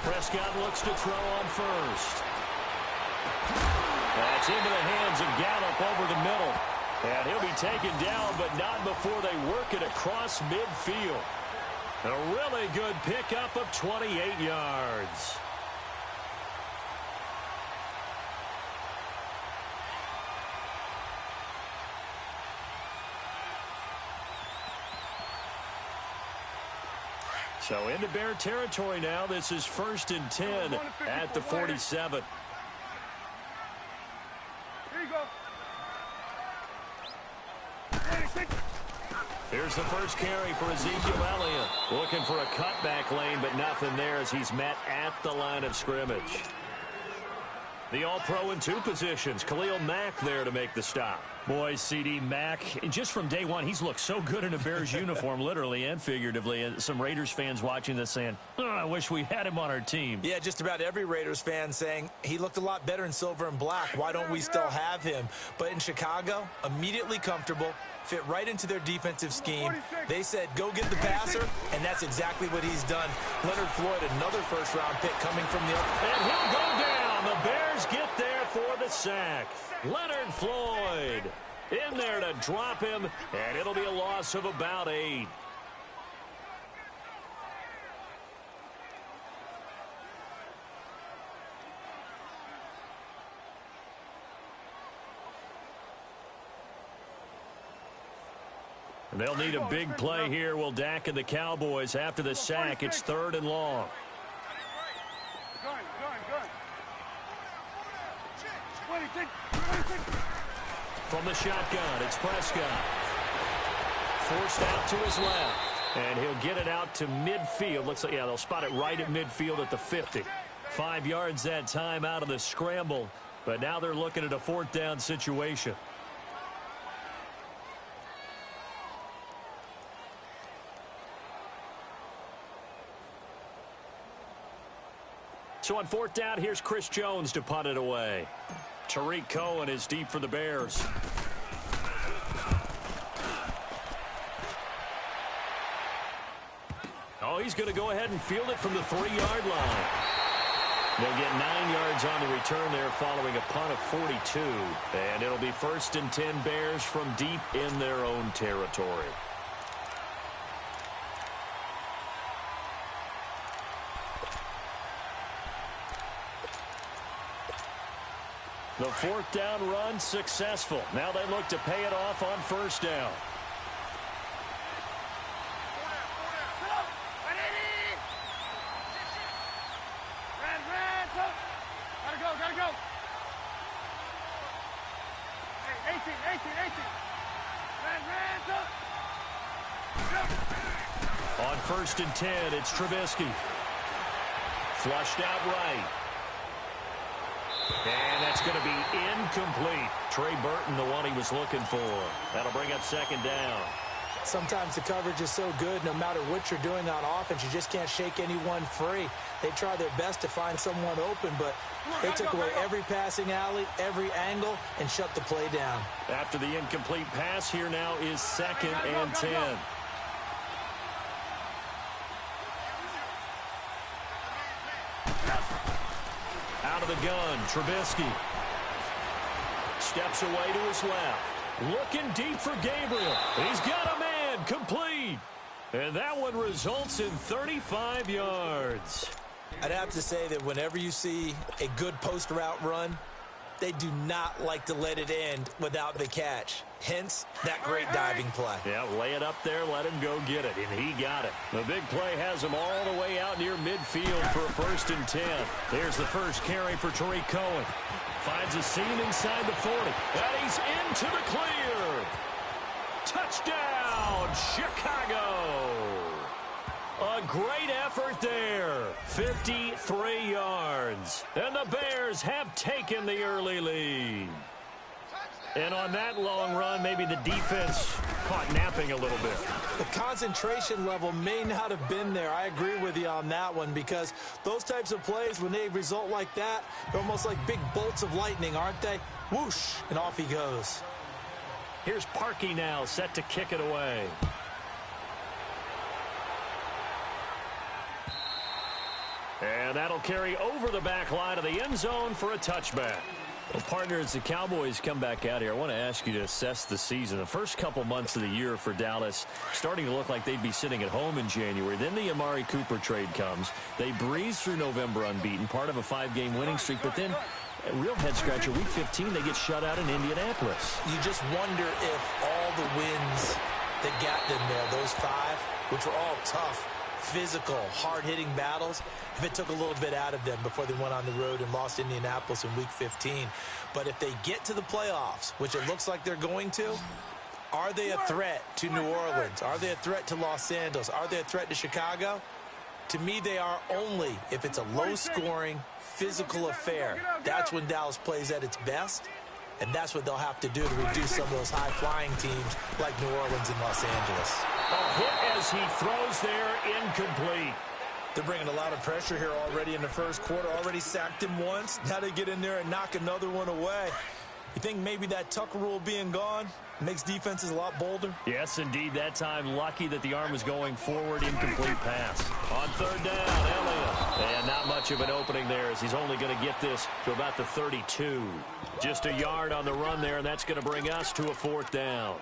Prescott looks to throw on first. That's into the hands of Gallup over the middle. And he'll be taken down, but not before they work it across midfield. A really good pickup of 28 yards. So into Bear territory now. This is 1st and 10 at the 47. Here you go. Here's the first carry for Ezekiel Elliott. Looking for a cutback lane, but nothing there as he's met at the line of scrimmage. The All-Pro in 2 positions. Khalil Mack there to make the stop. Boy, C.D. Mack, just from day one, he's looked so good in a Bears uniform, literally and figuratively. And some Raiders fans watching this saying, oh, I wish we had him on our team. Yeah, just about every Raiders fan saying he looked a lot better in silver and black. Why don't we still have him? But in Chicago, immediately comfortable, fit right into their defensive scheme. They said, go get the passer, and that's exactly what he's done. Leonard Floyd, another first-round pick coming from the... And he'll go down. The Bears get there for the sack. Leonard Floyd in there to drop him, and it'll be a loss of about 8. And they'll need a big play here. Will Dak and the Cowboys after the sack. It's 3rd and long. From the shotgun, it's Prescott. Forced out to his left. And he'll get it out to midfield. Looks like, yeah, they'll spot it right at midfield at the 50. 5 yards that time out of the scramble. But now they're looking at a 4th down situation. So on 4th down, here's Chris Jones to punt it away. Tariq Cohen is deep for the Bears. Oh, he's going to go ahead and field it from the 3-yard line. They'll get 9 yards on the return there following a punt of 42. And it'll be 1st and 10 Bears from deep in their own territory. The 4th down run successful. Now they look to pay it off on 1st down. Gotta go. 18. On 1st and 10, it's Trubisky. Flushed out right. And that's going to be incomplete. Trey Burton, the one he was looking for. That'll bring up 2nd down. Sometimes the coverage is so good, no matter what you're doing on offense, you just can't shake anyone free. They try their best to find someone open, but they took away every passing alley, every angle, and shut the play down. After the incomplete pass, here now is 2nd and 10. Out of the gun, Trubisky. Steps away to his left. Looking deep for Gabriel. He's got a man, complete. And that one results in 35 yards. I'd have to say that whenever you see a good post route run, they do not like to let it end without the catch. Hence, that great diving play. Yeah, lay it up there, let him go get it, and he got it. The big play has him all the way out near midfield for a 1st and 10. There's the first carry for Tariq Cohen. Finds a seam inside the 40, and he's into the clear. Touchdown, Chicago. A great effort there. 53 yards. And the Bears have taken the early lead. And on that long run, maybe the defense caught napping a little bit. The concentration level may not have been there. I agree with you on that one, because those types of plays, when they result like that, they're almost like big bolts of lightning, aren't they? Whoosh, and off he goes. Here's Parkey now, set to kick it away. And that'll carry over the back line of the end zone for a touchback. Well, partner, as the Cowboys come back out here, I want to ask you to assess the season. The first couple months of the year for Dallas starting to look like they'd be sitting at home in January. Then the Amari Cooper trade comes. They breeze through November unbeaten, part of a 5-game winning streak. But then, a real head-scratcher, Week 15, they get shut out in Indianapolis. You just wonder if all the wins that got them there, those 5, which were all tough, physical, hard-hitting battles, if it took a little bit out of them before they went on the road and lost Indianapolis in Week 15. But if they get to the playoffs, which it looks like they're going to, are they a threat to New Orleans? Are they a threat to Los Angeles? Are they a threat to Chicago? To me, they are only if it's a low-scoring, physical affair. That's when Dallas plays at its best, and that's what they'll have to do to reduce some of those high-flying teams like New Orleans and Los Angeles. A hit as he throws there, incomplete. They're bringing a lot of pressure here already in the first quarter. Already sacked him once. Now they get in there and knock another one away. You think maybe that Tucker rule being gone makes defenses a lot bolder? Yes, indeed. That time, lucky that the arm was going forward. Incomplete pass. On third down, Elliott. And not much of an opening there as he's only going to get this to about the 32. Just a yard on the run there, and that's going to bring us to a 4th down.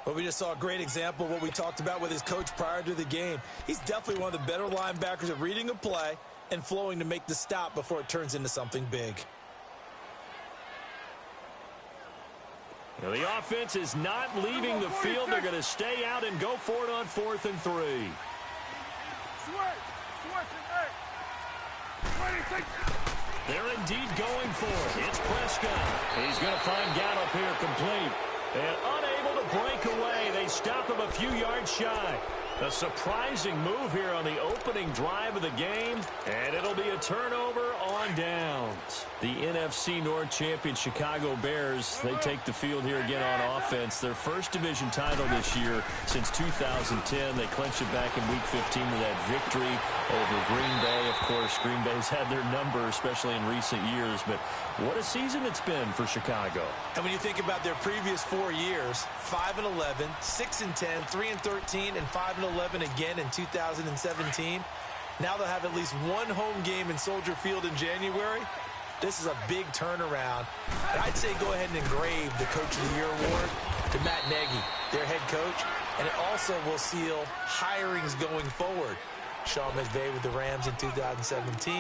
Well, we just saw a great example of what we talked about with his coach prior to the game. He's definitely one of the better linebackers at reading a play and flowing to make the stop before it turns into something big. Now, the offense is not leaving the field. They're going to stay out and go for it on 4th and 3. They're indeed going for it. It's Prescott. He's going to find Gallup here complete. And unable to break away. They stop him a few yards shy. A surprising move here on the opening drive of the game. And it'll be a turnover on downs. The NFC North champion Chicago Bears, they take the field here again on offense. Their first division title this year since 2010. They clinched it back in Week 15 with that victory over Green Bay. Of course, Green Bay's had their number, especially in recent years. But what a season it's been for Chicago. And when you think about their previous 4 years, 5-11, 6-10, 3-13, and 5-11 again in 2017. Now they'll have at least one home game in Soldier Field in January. This is a big turnaround. And I'd say go ahead and engrave the Coach of the Year award to Matt Nagy, their head coach. And it also will seal hirings going forward. Sean McVay with the Rams in 2017.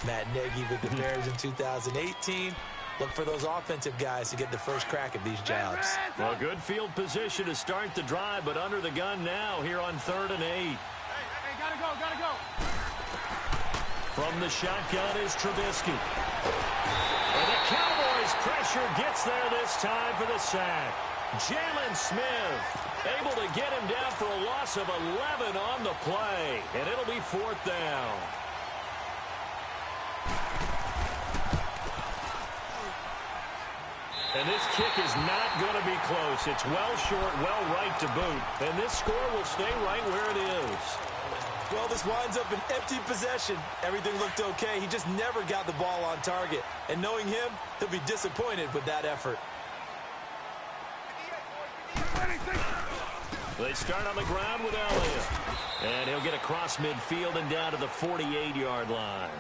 Matt Nagy with the Bears in 2018. Look for those offensive guys to get the first crack at these jobs. Well, good field position to start the drive, but under the gun now here on 3rd and 8. Hey, gotta go, gotta go. From the shotgun is Trubisky. And the Cowboys' pressure gets there this time for the sack. Jalen Smith able to get him down for a loss of 11 on the play. And it'll be 4th down. And this kick is not going to be close. It's well short, well right to boot. And this score will stay right where it is. Well, this winds up an empty possession. Everything looked okay. He just never got the ball on target. And knowing him, he'll be disappointed with that effort. They start on the ground with Elliott. And he'll get across midfield and down to the 48-yard line.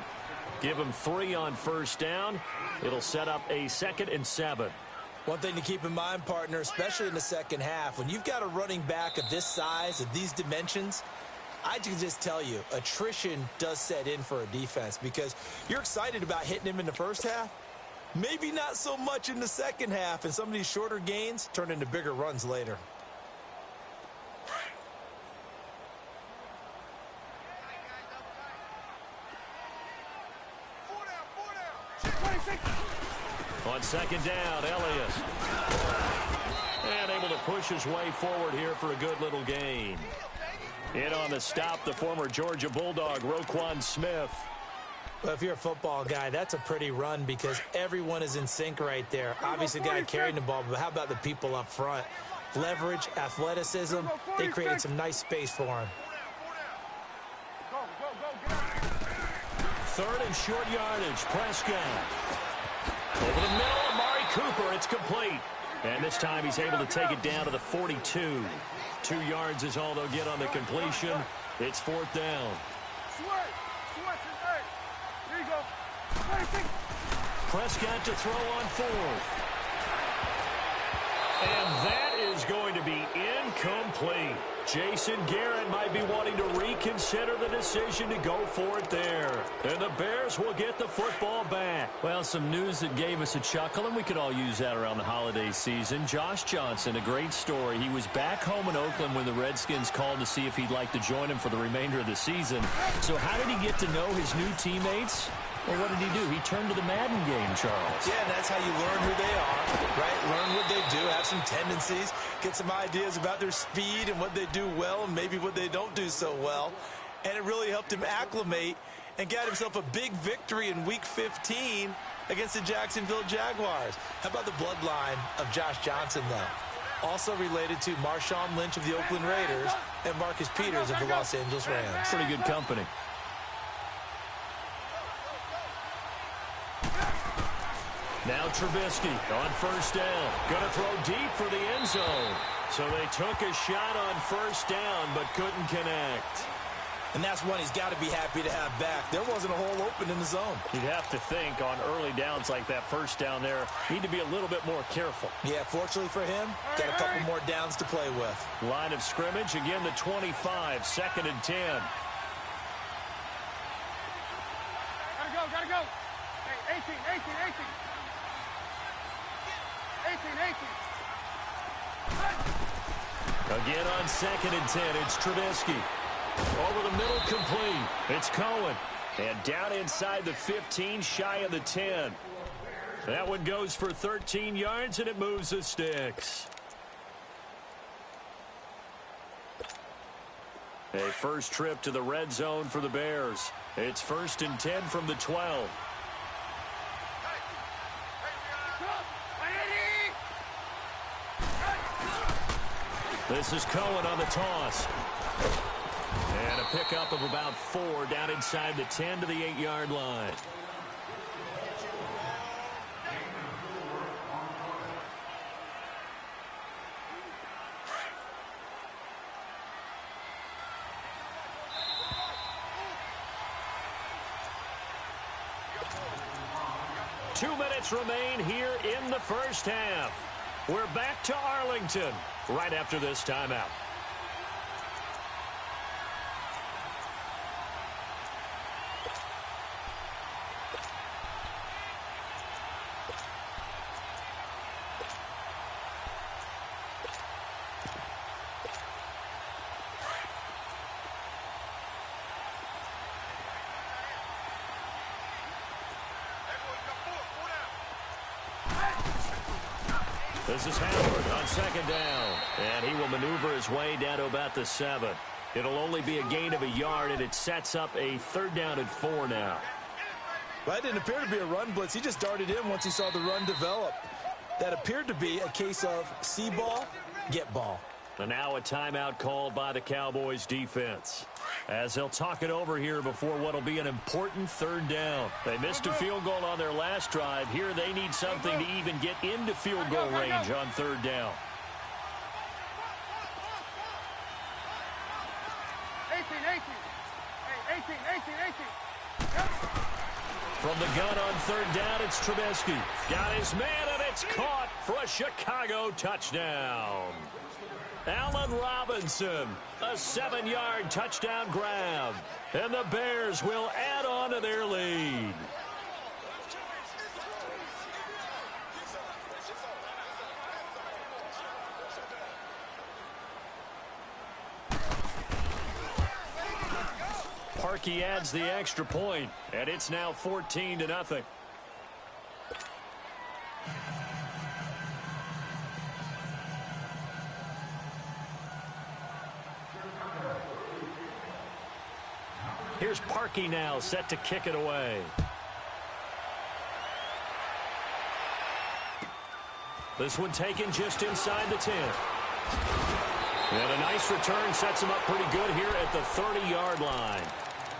Give him 3 on first down. It'll set up a 2nd and 7. One thing to keep in mind, partner, especially in the second half, when you've got a running back of this size, of these dimensions, I can just tell you, attrition does set in for a defense because you're excited about hitting him in the first half. Maybe not so much in the second half, and some of these shorter gains turn into bigger runs later. On 2nd down, Elliott. And able to push his way forward here for a good little gain. In on the stop, the former Georgia Bulldog, Roquan Smith. Well, if you're a football guy, that's a pretty run because everyone is in sync right there. Obviously, the guy carrying the ball, but how about the people up front? Leverage, athleticism, they created some nice space for him. 3rd and short yardage, Prescott. Over the middle, Amari Cooper, it's complete. And this time he's able to take it down to the 42. 2 yards is all they'll get on the completion. It's 4th down. Prescott to throw on fourth. And that is going to be incomplete. Jason Garrett might be wanting to reconsider the decision to go for it there. And the Bears will get the football back. Well, some news that gave us a chuckle, and we could all use that around the holiday season. Josh Johnson, a great story. He was back home in Oakland when the Redskins called to see if he'd like to join him for the remainder of the season. So how did he get to know his new teammates? Well, what did he do? He turned to the Madden game, Charles. Yeah, and that's how you learn who they are, right? Learn what they do, have some tendencies, get some ideas about their speed and what they do well and maybe what they don't do so well. And it really helped him acclimate and got himself a big victory in Week 15 against the Jacksonville Jaguars. How about the bloodline of Josh Johnson, though? Also related to Marshawn Lynch of the Oakland Raiders and Marcus Peters of the Los Angeles Rams. Pretty good company. Now Trubisky on first down. Going to throw deep for the end zone. So they took a shot on first down but couldn't connect. And that's one he's got to be happy to have back. There wasn't a hole open in the zone. You'd have to think on early downs like that first down there, need to be a little bit more careful. Yeah, fortunately for him, got a couple more downs to play with. Line of scrimmage, again the 25, 2nd and 10. Gotta go. Hey, 18. 18. Again on 2nd and 10, it's Trubisky. Over the middle, complete. It's Cohen. And down inside the 15, shy of the 10. That one goes for 13 yards, and it moves the sticks. A first trip to the red zone for the Bears. It's 1st and 10 from the 12. This is Cohen on the toss. And a pickup of about 4 down inside the 10 to the 8-yard line. Two minutes remain here in the first half. We're back to Arlington right after this timeout. This is Howard on 2nd down, and he will maneuver his way down to about the 7. It'll only be a gain of a yard, and it sets up a 3rd down and 4 now. Well, it didn't appear to be a run blitz. He just darted in once he saw the run develop. That appeared to be a case of see ball, get ball. And now a timeout called by the Cowboys defense, as they'll talk it over here before what will be an important 3rd down. They missed a field goal on their last drive. Here they need something to even get into field goal range on 3rd down. 18. From the gun on 3rd down, it's Trubisky. Got his man, and it's caught for a Chicago touchdown. Allen Robinson, a 7-yard touchdown grab. And the Bears will add on to their lead. Parkey adds the extra point, and it's now 14-0. Here's Parkey now, set to kick it away. This one taken just inside the 10. And a nice return sets him up pretty good here at the 30-yard line.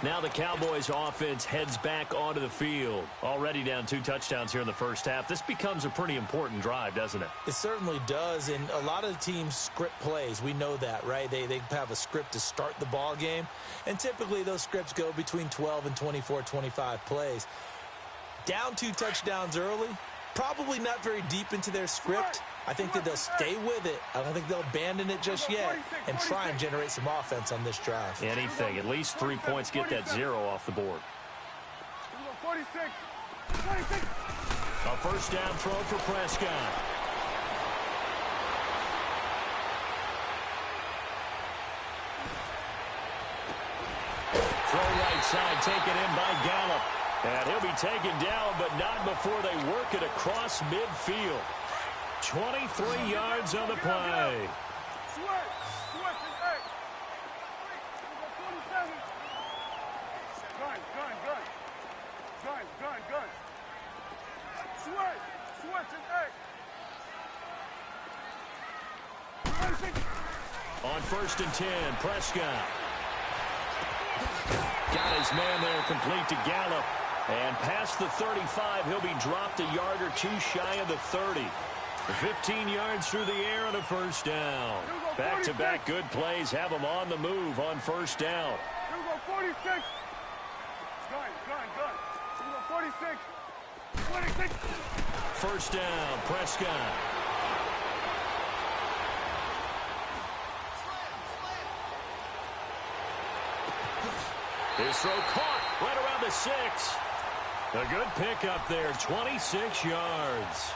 Now the Cowboys offense heads back onto the field. Already down 2 touchdowns here in the first half. This becomes a pretty important drive, doesn't it? It certainly does, and a lot of the teams script plays. We know that, right? They have a script to start the ball game, and typically those scripts go between 12 and 24, 25 plays. Down 2 touchdowns early, probably not very deep into their script. I think that they'll stay with it. I don't think they'll abandon it just yet and try and generate some offense on this drive. Anything. At least 3 points, get that 0 off the board. 46. 46. A first down throw for Prescott. Throw right side, taken in by Gallup. And he'll be taken down, but not before they work it across midfield. 23 yards on the play. On 1st and 10, Prescott. Got his man there complete to Gallup. And past the 35, he'll be dropped a yard or two shy of the 30. 15 yards through the air on a first down. Back-to-back good plays have him on the move on first down. 46. Gun. 46. 26. First down, Prescott. His throw caught right around the 6. A good pickup there, 26 yards.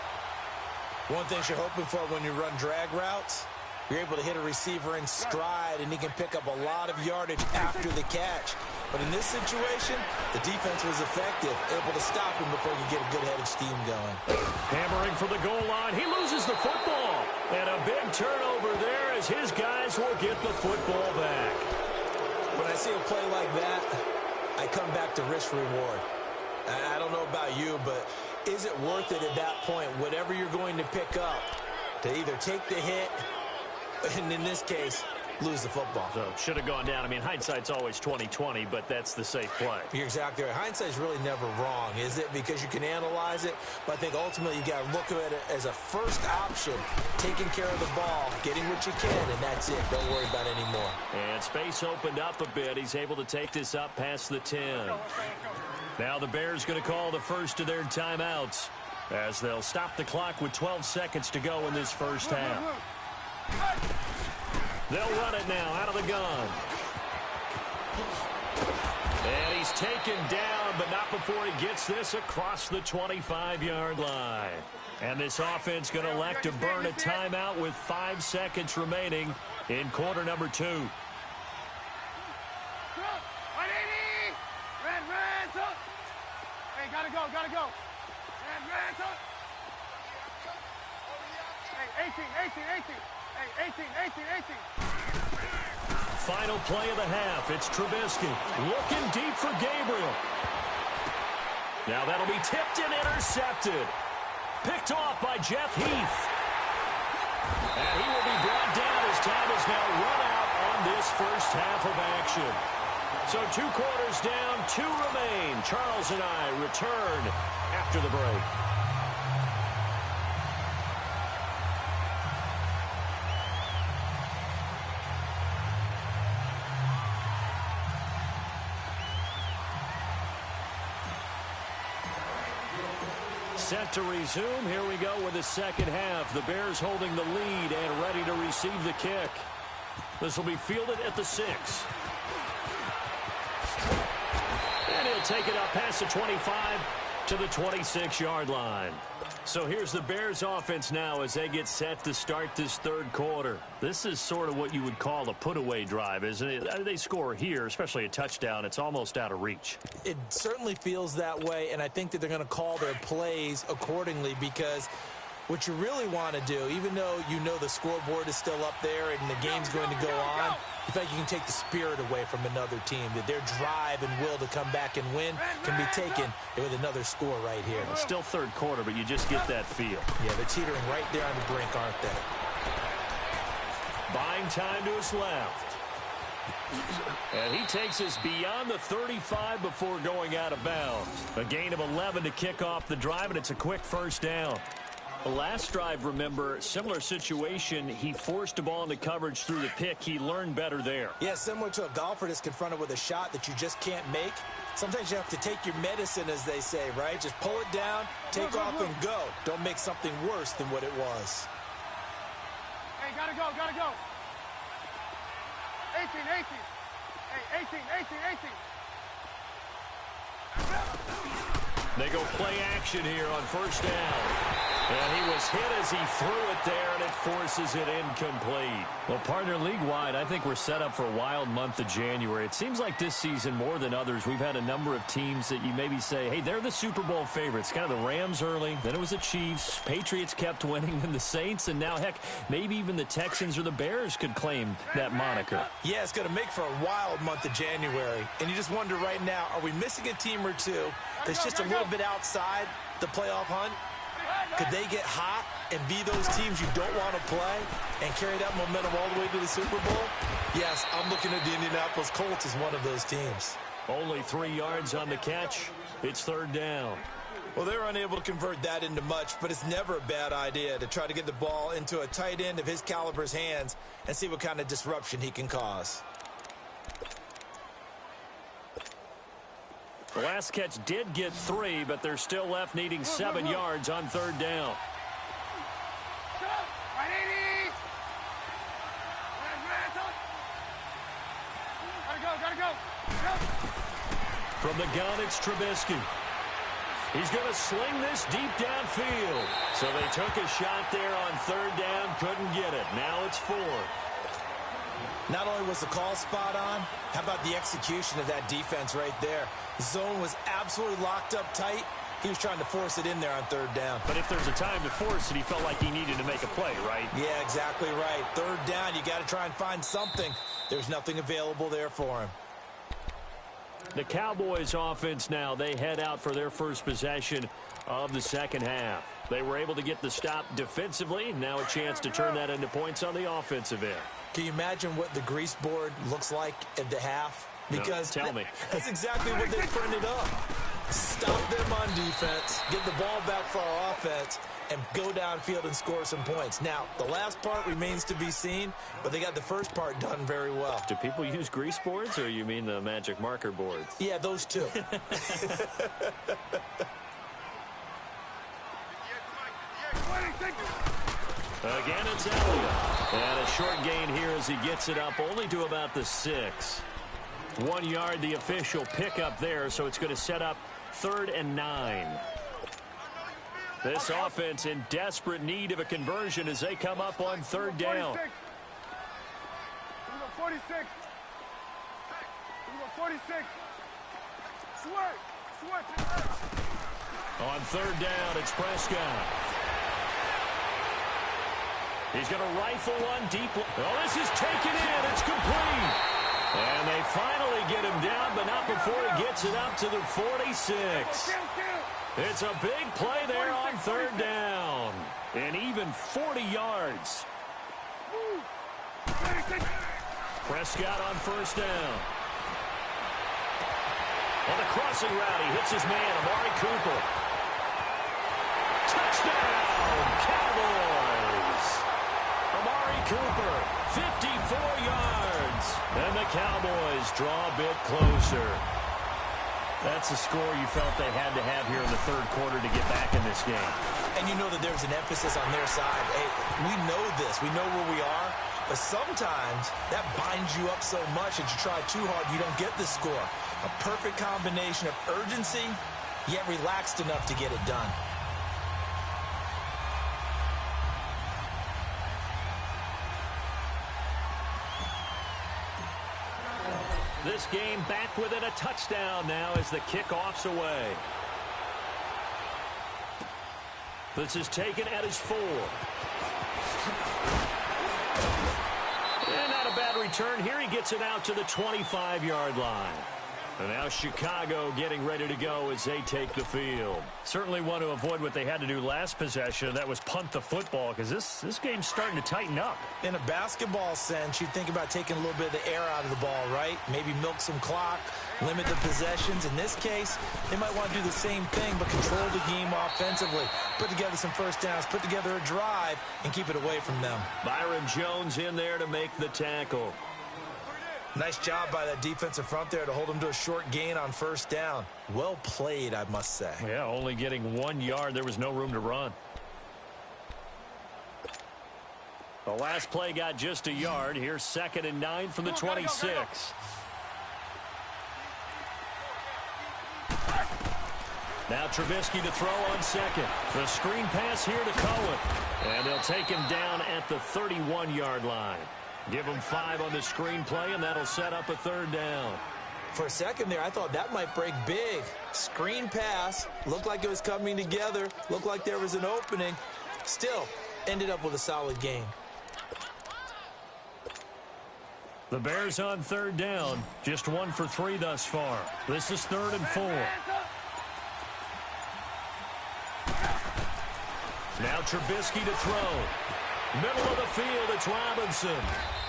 One thing you're hoping for when you run drag routes, you're able to hit a receiver in stride, and he can pick up a lot of yardage after the catch. But in this situation, the defense was effective, able to stop him before you get a good head of steam going. Hammering for the goal line. He loses the football. And a big turnover there as his guys will get the football back. When I see a play like that, I come back to risk-reward. I don't know about you, but is it worth it at that point, whatever you're going to pick up, to either take the hit, and in this case, lose the football? So should have gone down. I mean, hindsight's always 20/20, but that's the safe play. You're exactly right. Hindsight's really never wrong, is it? Because you can analyze it, but I think ultimately you got to look at it as a first option, taking care of the ball, getting what you can, and that's it. Don't worry about it anymore. And space opened up a bit. He's able to take this up past the 10. Now the Bears going to call the first of their timeouts as they'll stop the clock with 12 seconds to go in this first half. They'll run it now out of the gun. And he's taken down, but not before he gets this across the 25-yard line. And this offense going to elect to burn a timeout with 5 seconds remaining in quarter number 2. Hey, gotta go. Red, hey, 18. Hey, 18. Final play of the half. It's Trubisky looking deep for Gabriel. Now that'll be tipped and intercepted. Picked off by Jeff Heath. And he will be brought down as time is now run out on this first half of action. So 2 quarters down, 2 remain. Charles and I return after the break. Set to resume. Here we go with the second half. The Bears holding the lead and ready to receive the kick. This will be fielded at the 6. And he'll take it up past the 25 to the 26-yard line. So here's the Bears offense now as they get set to start this third quarter. This is sort of what you would call a put-away drive, isn't it? They score here, especially a touchdown. It's almost out of reach. It certainly feels that way, and I think that they're going to call their plays accordingly because what you really want to do, even though you know the scoreboard is still up there and the game's going to go on, you think you can take the spirit away from another team, that their drive and will to come back and win can be taken with another score right here. Well, still third quarter, but you just get that feel. Yeah, they're teetering right there on the brink, aren't they? Buying time to his left. And he takes us beyond the 35 before going out of bounds. A gain of 11 to kick off the drive, and it's a quick first down. The last drive, remember, similar situation. He forced a ball into coverage through the pick. He learned better there. Yeah, similar to a golfer that's confronted with a shot that you just can't make. Sometimes you have to take your medicine, as they say, right? Just pull it down, take off, and go. Don't make something worse than what it was. Hey, gotta go, gotta go. 18, 18. Hey, 18, 18, 18. They go play action here on first down. And he was hit as he threw it there, and it forces it incomplete. Well, partner, league-wide, I think we're set up for a wild month of January. It seems like this season, more than others, we've had a number of teams that you maybe say, hey, they're the Super Bowl favorites. Kind of the Rams early, then it was the Chiefs. Patriots kept winning, and the Saints, and now, heck, maybe even the Texans or the Bears could claim that moniker. Yeah, it's going to make for a wild month of January. And you just wonder right now, are we missing a team or two that's just a little bit outside the playoff hunt? Could they get hot and be those teams you don't want to play and carry that momentum all the way to the Super Bowl? Yes, I'm looking at the Indianapolis Colts as one of those teams. Only 3 yards on the catch. It's third down. Well, they're unable to convert that into much, but it's never a bad idea to try to get the ball into a tight end of his caliber's hands and see what kind of disruption he can cause. The last catch did get 3, but they're still left needing 7 yards on third down. Right, 80. Gotta go. From the gun, it's Trubisky. He's going to sling this deep downfield. So they took a shot there on third down, couldn't get it. Now it's 4. Not only was the call spot on, how about the execution of that defense right there? The zone was absolutely locked up tight. He was trying to force it in there on third down. But if there's a time to force it, he felt like he needed to make a play, right? Yeah, exactly right. Third down, you got to try and find something. There's nothing available there for him. The Cowboys offense now, they head out for their first possession of the second half. They were able to get the stop defensively. Now a chance to turn that into points on the offensive end. Can you imagine what the grease board looks like at the half? Because no, tell me. That's exactly what they printed up. Stop them on defense, get the ball back for our offense, and go downfield and score some points. Now, the last part remains to be seen, but they got the first part done very well. Do people use grease boards, or you mean the magic marker boards? Yeah, those two. Again, it's Elliott. And a short gain here as he gets it up only to about the 6. 1 yard, the official pickup there, so it's going to set up 3rd and 9. This offense in desperate need of a conversion as they come up on third down. 46. 46. Switch. On third down, it's Prescott. He's going to rifle one deep. Oh, this is taken in. It's complete. And they finally get him down, but not before he gets it up to the 46. It's a big play there on third down. And even 40 yards. Prescott on first down. On the crossing route, he hits his man, Amari Cooper. Touchdown, Cowboys. Amari Cooper, 54 yards. And the Cowboys draw a bit closer. That's a score you felt they had to have here in the third quarter to get back in this game. And you know that there's an emphasis on their side. Hey, we know this. We know where we are. But sometimes that binds you up so much that you try too hard, you don't get the score. A perfect combination of urgency, yet relaxed enough to get it done. This game back within a touchdown now as the kickoff's away. This is taken at his 4. And not a bad return here. He gets it out to the 25-yard line. And now Chicago getting ready to go as they take the field. Certainly want to avoid what they had to do last possession. That was punt the football, because this game's starting to tighten up. In a basketball sense, you think about taking a little bit of the air out of the ball, right? Maybe milk some clock, limit the possessions. In this case, they might want to do the same thing, but control the game offensively. Put together some first downs, put together a drive, and keep it away from them. Byron Jones in there to make the tackle. Nice job by that defensive front there to hold them to a short gain on first down. Well played, I must say. Yeah, only getting 1 yard. There was no room to run. The last play got just a yard. Here's 2nd and 9 from the 26. Now Trubisky to throw on second. The screen pass here to Cohen. And they'll take him down at the 31-yard line. Give him 5 on the screen play, and that'll set up a 3rd down. For a second there, I thought that might break big. Screen pass. Looked like it was coming together. Looked like there was an opening. Still, ended up with a solid game. The Bears on 3rd down. Just 1 for 3 thus far. This is 3rd and 4. Now Trubisky to throw. Middle of the field, it's Robinson.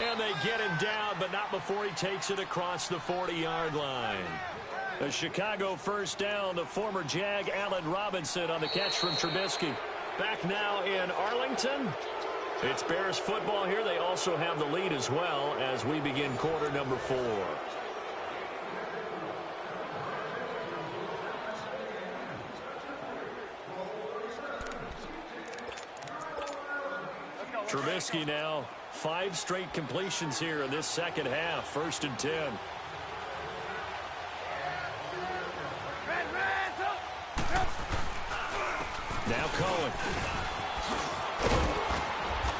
And they get him down, but not before he takes it across the 40-yard line. A Chicago first down to former Jag Allen Robinson on the catch from Trubisky. Back now in Arlington. It's Bears football here. They also have the lead as well as we begin quarter number 4. Trubisky now, 5 straight completions here in this second half. 1st and 10. Now Cohen.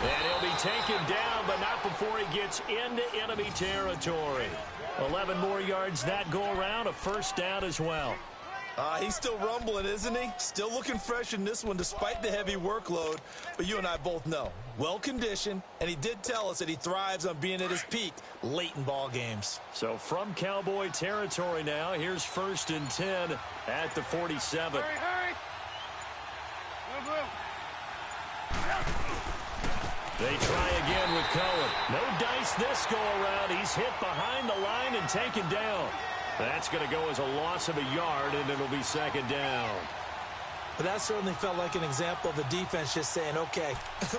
And he'll be taken down, but not before he gets into enemy territory. 11 more yards that go around, a 1st down as well. He's still rumbling, isn't he? Still looking fresh in this one despite the heavy workload. But you and I both know, well-conditioned, and he did tell us that he thrives on being at his peak late in ball games. So from Cowboy territory now, here's 1st and 10 at the 47. Hurry, hurry. Blue. They try again with Cohen. No dice this go-around. He's hit behind the line and taken down. That's going to go as a loss of a yard, and it'll be 2nd down. But that certainly felt like an example of the defense just saying, okay,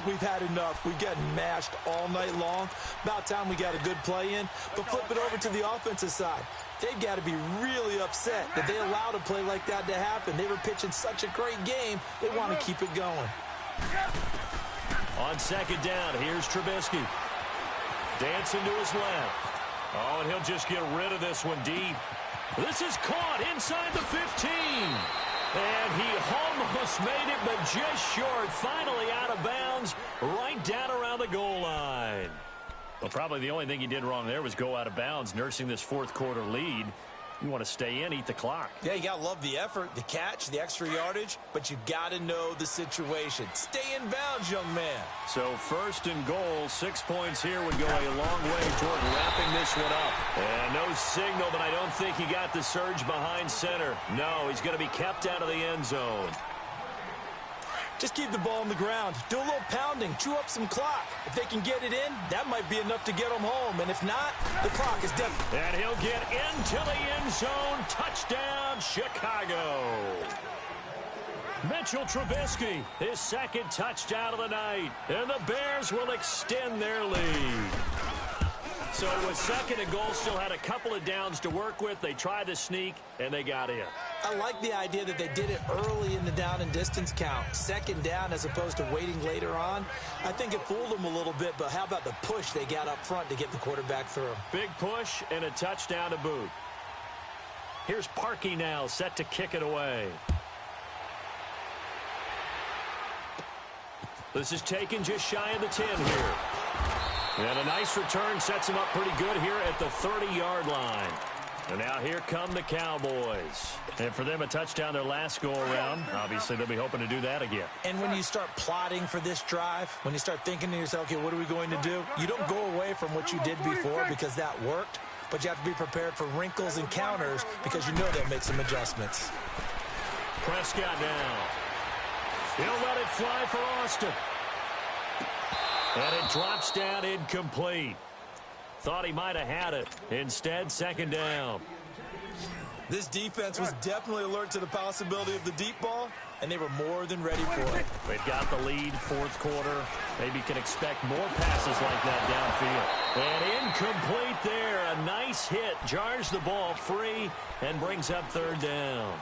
we've had enough. We've gotten mashed all night long. About time we got a good play in. But flip it over to the offensive side. They've got to be really upset that they allowed a play like that to happen. They were pitching such a great game, they want to keep it going. On 2nd down, here's Trubisky. Dancing to his left. Oh, and he'll just get rid of this one deep. This is caught inside the 15. And he almost made it, but just short. Finally out of bounds, right down around the goal line. Well, probably the only thing he did wrong there was go out of bounds, nursing this 4th quarter lead. You want to stay in, eat the clock. Yeah, you got to love the effort, the catch, the extra yardage, but you got to know the situation. Stay in bounds, young man. So 1st and goal, 6 points here would go a long way toward wrapping this one up. And no signal, but I don't think he got the surge behind center. No, he's going to be kept out of the end zone. Just keep the ball on the ground. Do a little pounding. Chew up some clock. If they can get it in, that might be enough to get them home. And if not, the clock is definitely... And he'll get into the end zone. Touchdown, Chicago. Mitchell Trubisky, his 2nd touchdown of the night. And the Bears will extend their lead. So it was 2nd and goal. Still had a couple of downs to work with. They tried to sneak, and they got in. I like the idea that they did it early in the down and distance count. 2nd down as opposed to waiting later on. I think it fooled them a little bit, but how about the push they got up front to get the quarterback through? Big push and a touchdown to boot. Here's Parkey now, set to kick it away. This is taken just shy of the 10 here. And a nice return sets him up pretty good here at the 30-yard line. And now here come the Cowboys. And for them, a touchdown their last go-around. Obviously, they'll be hoping to do that again. And when you start plotting for this drive, when you start thinking to yourself, okay, what are we going to do? You don't go away from what you did before because that worked. but you have to be prepared for wrinkles and counters because you know they'll make some adjustments. Prescott now. He'll let it fly for Austin. And it drops down incomplete. Thought he might have had it. Instead, second down. This defense was definitely alert to the possibility of the deep ball, and they were more than ready for it. They've got the lead, fourth quarter. Maybe can expect more passes like that downfield. And incomplete there. A nice hit. Jars the ball free and brings up third down.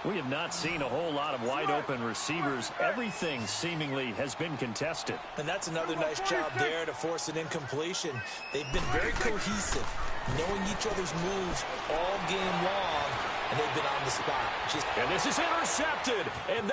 We have not seen a whole lot of wide-open receivers. Everything seemingly has been contested. And that's another nice job there to force an incompletion. They've been very cohesive, knowing each other's moves all game long, and they've been on the spot. And this is intercepted. And